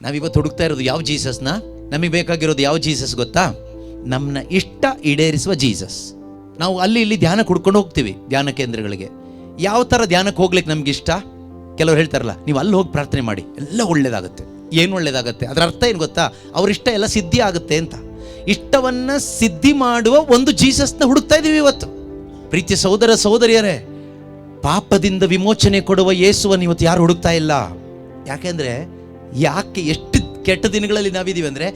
ನಾವಿವತ್ತು ಹುಡುಕ್ತಾ ಇರೋದು ಯಾವ ಜೀಸಸ್ನ? ನಮಗೆ ಬೇಕಾಗಿರೋದು ಯಾವ ಜೀಸಸ್ ಗೊತ್ತಾ? ನಮ್ಮನ್ನ ಇಷ್ಟ ಈಡೇರಿಸುವ ಜೀಸಸ್. ನಾವು ಅಲ್ಲಿ ಇಲ್ಲಿ ಧ್ಯಾನ ಕುಡ್ಕೊಂಡು ಹೋಗ್ತೀವಿ ಧ್ಯಾನ ಕೇಂದ್ರಗಳಿಗೆ. ಯಾವ ಥರ ಧ್ಯಾನಕ್ಕೆ ಹೋಗ್ಲಿಕ್ಕೆ ನಮ್ಗೆ ಇಷ್ಟ? ಕೆಲವ್ರು ಹೇಳ್ತಾರಲ್ಲ, ನೀವು ಅಲ್ಲಿ ಹೋಗಿ ಪ್ರಾರ್ಥನೆ ಮಾಡಿ ಎಲ್ಲ ಒಳ್ಳೇದಾಗುತ್ತೆ. ಏನು ಒಳ್ಳೇದಾಗುತ್ತೆ? ಅದರ ಅರ್ಥ ಏನು ಗೊತ್ತಾ? ಅವ್ರ ಇಷ್ಟ ಎಲ್ಲ ಸಿದ್ಧಿ ಆಗುತ್ತೆ ಅಂತ. ಇಷ್ಟವನ್ನ ಸಿದ್ಧಿ ಮಾಡುವ ಒಂದು ಜೀಸಸ್ನ ಹುಡುಕ್ತಾ ಇದೀವಿ ಇವತ್ತು. ಪ್ರೀತಿಯ ಸಹೋದರ ಸಹೋದರಿಯರೇ, ಪಾಪದಿಂದ ವಿಮೋಚನೆ ಕೊಡುವ ಯೇಸುವನ್ನು ಇವತ್ತು ಯಾರು ಹುಡುಕ್ತಾ ಇಲ್ಲ. ಯಾಕೆಂದ್ರೆ ಎಷ್ಟು ಕೆಟ್ಟ ದಿನಗಳಲ್ಲಿ ನಾವಿದೀವಿ ಅಂದ್ರೆ,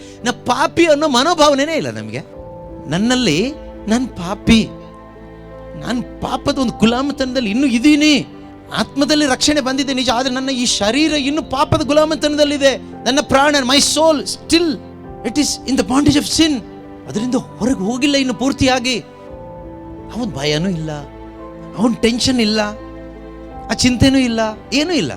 ಪಾಪಿ ಅನ್ನೋ ಮನೋಭಾವನೆನೇ ಇಲ್ಲ ನಮಗೆ. ನನ್ನಲ್ಲಿ ನಾನು ಪಾಪಿ, ನಾನು ಪಾಪದ ಒಂದು ಗುಲಾಮತನದಲ್ಲಿ ಇನ್ನೂ ಇದೀನಿ. ಆತ್ಮದಲ್ಲಿ ರಕ್ಷಣೆ ಬಂದಿದೆ ನಿಜ, ಆದರೆ ನನ್ನ ಈ ಶರೀರ ಇನ್ನು ಪಾಪದ ಗುಲಾಮತನದಲ್ಲಿದೆ. ನನ್ನ ಪ್ರಾಣ, my soul still it is in the bondage of sin. ಅದರಿಂದ ಹೊರಗೆ ಹೋಗಿಲ್ಲ ಇನ್ನು ಪೂರ್ತಿಯಾಗಿ. ಅವನ ಭಯನೂ ಇಲ್ಲ, ಅವನ ಟೆನ್ಷನ್ ಇಲ್ಲ, ಆ ಚಿಂತೆನೂ ಇಲ್ಲ, ಏನೂ ಇಲ್ಲ.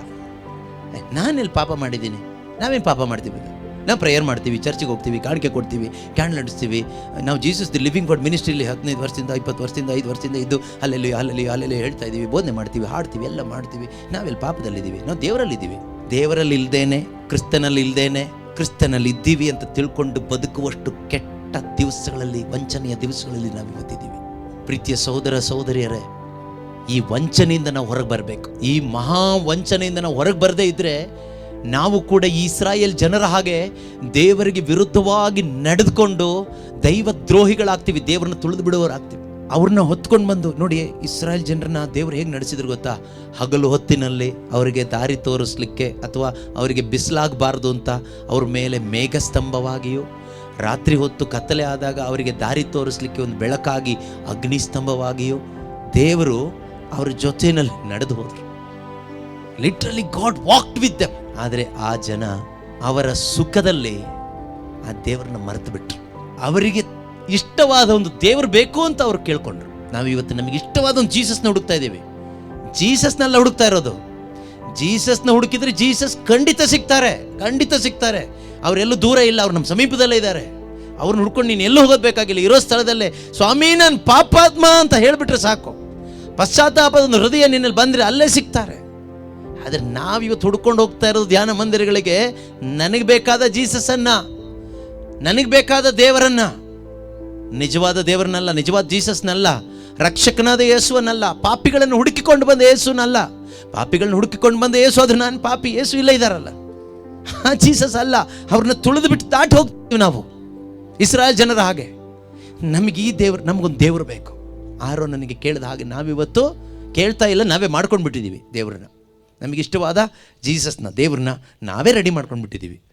ನಾನೆಲ್ಲಿ ಪಾಪ ಮಾಡಿದ್ದೀನಿ? ನಾವೇನು ಪಾಪ ಮಾಡ್ತೀವಿ? ನಾವು ಪ್ರೇಯರ್ ಮಾಡ್ತೀವಿ, ಚರ್ಚಿಗೆ ಹೋಗ್ತೀವಿ, ಕಾಣಿಕೆ ಕೊಡ್ತೀವಿ, ಕ್ಯಾಂಡಲ್ ನಡೆಸ್ತೀವಿ. ನಾವು ಜೀಸಸ್ ದಿ ಲಿವಿಂಗ್ ಗಾಡ್ ಮಿನಿಸ್ಟ್ರಿಲಿ 15 ವರ್ಷದಿಂದ 20 ವರ್ಷದಿಂದ 5 ವರ್ಷದಿಂದ ಇದ್ದು ಅಲ್ಲೆಲ್ಲಿ ಹೇಳ್ತಾ ಇದ್ದೀವಿ, ಬೋಧನೆ ಮಾಡ್ತೀವಿ, ಹಾಡ್ತೀವಿ, ಎಲ್ಲ ಮಾಡ್ತೀವಿ. ನಾವೆಲ್ಲಿ ಪಾಪದಲ್ಲಿದ್ದೀವಿ? ನಾವು ದೇವರಲ್ಲಿದ್ದೀವಿ. ದೇವರಲ್ಲಿ ಇಲ್ದೇನೆ, ಕ್ರಿಸ್ತನಲ್ಲಿ ಇಲ್ದೇನೆ, ಕ್ರಿಸ್ತನಲ್ಲಿ ಇದ್ದೀವಿ ಅಂತ ತಿಳ್ಕೊಂಡು ಬದುಕುವಷ್ಟು ಕೆಟ್ಟ ದಿವಸಗಳಲ್ಲಿ, ವಂಚನೆಯ ದಿವಸಗಳಲ್ಲಿ ನಾವು ಇವತ್ತಿದ್ದೀವಿ. ಪ್ರೀತಿಯ ಸಹೋದರ ಸಹೋದರಿಯರೇ, ಈ ವಂಚನೆಯಿಂದ ನಾವು ಹೊರಗೆ ಬರಬೇಕು. ಈ ಮಹಾ ವಂಚನೆಯಿಂದ ನಾವು ಹೊರಗೆ ಬರದೇ ಇದ್ರೆ ನಾವು ಕೂಡ ಇಸ್ರಾಯೇಲ್ ಜನರ ಹಾಗೆ ದೇವರಿಗೆ ವಿರುದ್ಧವಾಗಿ ನಡೆದುಕೊಂಡು ದೈವ ದ್ರೋಹಿಗಳಾಗ್ತೀವಿ, ದೇವರನ್ನ ತುಳಿದು ಬಿಡುವವರಾಗ್ತೀವಿ. ಅವ್ರನ್ನ ಹೊತ್ಕೊಂಡು ಬಂದು ನೋಡಿ, ಇಸ್ರಾಯೇಲ್ ಜನರನ್ನ ದೇವರು ಹೇಗೆ ನಡೆಸಿದ್ರು ಗೊತ್ತಾ? ಹಗಲು ಹೊತ್ತಿನಲ್ಲಿ ಅವರಿಗೆ ದಾರಿ ತೋರಿಸ್ಲಿಕ್ಕೆ ಅಥವಾ ಅವರಿಗೆ ಬಿಸಿಲಾಗಬಾರ್ದು ಅಂತ ಅವ್ರ ಮೇಲೆ ಮೇಘಸ್ತಂಭವಾಗಿಯೂ, ರಾತ್ರಿ ಹೊತ್ತು ಕತ್ತಲೆ ಆದಾಗ ಅವರಿಗೆ ದಾರಿ ತೋರಿಸ್ಲಿಕ್ಕೆ ಒಂದು ಬೆಳಕಾಗಿ ಅಗ್ನಿಸ್ತಂಭವಾಗಿಯೂ ದೇವರು ಅವ್ರ ಜೊತೆಯಲ್ಲಿ ನಡೆದು ಹೋದ್ರು. Literally god walked with them. ಆದರೆ ಆ ಜನ ಅವರ ಸುಖದಲ್ಲಿ ಆ ದೇವರನ್ನ ಮರೆತು ಬಿಟ್ರು. ಅವರಿಗೆ ಇಷ್ಟವಾದ ಒಂದು ದೇವರು ಬೇಕು ಅಂತ ಅವ್ರು ಕೇಳ್ಕೊಂಡ್ರು. ನಾವು ಇವತ್ತು ನಮಗೆ ಇಷ್ಟವಾದ ಒಂದು ಜೀಸಸ್ನ ಹುಡುಕ್ತಾ ಇದ್ದೀವಿ. ಜೀಸಸ್ನೆಲ್ಲ ಹುಡುಕ್ತಾ ಇರೋದು. ಜೀಸಸ್ನ ಹುಡುಕಿದ್ರೆ ಜೀಸಸ್ ಖಂಡಿತ ಸಿಗ್ತಾರೆ, ಖಂಡಿತ ಸಿಗ್ತಾರೆ. ಅವರೆಲ್ಲೂ ದೂರ ಇಲ್ಲ, ಅವ್ರು ನಮ್ಮ ಸಮೀಪದಲ್ಲೇ ಇದ್ದಾರೆ. ಅವ್ರನ್ನ ಹುಡ್ಕೊಂಡು ನೀನು ಎಲ್ಲೂ ಹೋಗೋದು ಬೇಕಾಗಿಲ್ಲ. ಇರೋ ಸ್ಥಳದಲ್ಲೇ ಸ್ವಾಮಿ ನಾನು ಪಾಪಾತ್ಮ ಅಂತ ಹೇಳಿಬಿಟ್ರೆ ಸಾಕು. ಪಶ್ಚಾತ್ತಾಪದ ಒಂದು ಹೃದಯ ನಿನ್ನಲ್ಲಿ ಬಂದರೆ ಅಲ್ಲೇ ಸಿಗ್ತಾರೆ. ಆದರೆ ನಾವಿವತ್ತು ಹುಡ್ಕೊಂಡು ಹೋಗ್ತಾ ಇರೋದು ಧ್ಯಾನ ಮಂದಿರಗಳಿಗೆ ನನಗೆ ಬೇಕಾದ ಜೀಸಸ್ಸನ್ನ, ನನಗೆ ಬೇಕಾದ ದೇವರನ್ನ, ನಿಜವಾದ ದೇವರನ್ನಲ್ಲ, ನಿಜವಾದ ಜೀಸಸ್ನಲ್ಲ, ರಕ್ಷಕನಾದ ಯೇಸುವನ್ನಲ್ಲ, ಪಾಪಿಗಳನ್ನು ಹುಡುಕಿಕೊಂಡು ಬಂದ ಯೇಸುನಲ್ಲ. ಪಾಪಿಗಳನ್ನ ಹುಡುಕಿಕೊಂಡು ಬಂದ ಯೇಸು, ಅದು ನಾನು ಪಾಪಿ, ಯೇಸು ಇಲ್ಲ ಇದ್ದಾರಲ್ಲ, ಆ ಜೀಸಸ್ ಅಲ್ಲ. ಅವ್ರನ್ನ ತುಳಿದು ಬಿಟ್ಟು ದಾಟಿ ಹೋಗ್ತೀವಿ ನಾವು ಇಸ್ರಾಯೇಲ್ ಜನರ ಹಾಗೆ. ನಮಗೆ ಈ ದೇವರು, ನಮಗೊಂದು ದೇವರು ಬೇಕು. ಆರೋ ನನಗೆ ಕೇಳಿದ ಹಾಗೆ ನಾವಿವತ್ತು ಕೇಳ್ತಾ ಇಲ್ಲ, ನಾವೇ ಮಾಡ್ಕೊಂಡು ಬಿಟ್ಟಿದ್ದೀವಿ ದೇವ್ರನ್ನ. ನಮಗಿಷ್ಟವಾದ ಜೀಸಸ್ನ, ದೇವ್ರನ್ನ ನಾವೇ ರೆಡಿ ಮಾಡ್ಕೊಂಡು ಬಿಟ್ಟಿದ್ದೀವಿ.